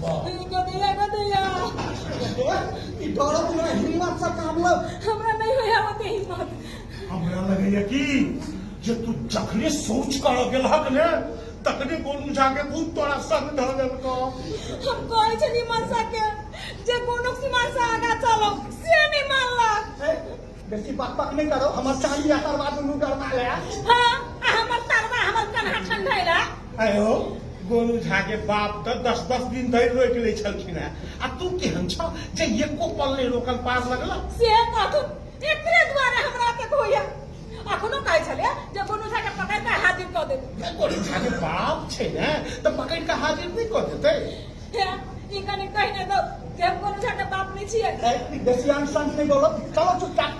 गदिया ई डरत ना हिम्मत से काम लो। हमरा नहीं होया होते हिम्मत। हमरा लगैया कि जे तू जखने सोच कर गेलहक ने तखने गोनू जाके तू तोरा संग ध देलको। हम कहै छली मनसा के जे कोनो सीमा से आगा चलो से नहीं मानला। बेसी बात नहीं करो, हमर चाली आकर बाद में गरमा ले। हां हमर तरवा हमर कन्हा ठंडाइला। आयो गोनू झा के बाप तो 10-10 दिन धरि रोक ले छलखिन है आ तू केहन छ जे एको पल नहीं रोकल पार लगल से कथु एकरे द्वारा हमरा के होया। अखनो कहै छले जे गोनू झा के पकड़ के हाजिर क देबै। गोनू झा के बाप छै ने त पकड़ के हाजिर नहीं क देतै। ई कने कहने दो जे गोनू झा के बाप नहीं छियै। बेसी अनशन नहीं बोलो, चलो चुपचाप।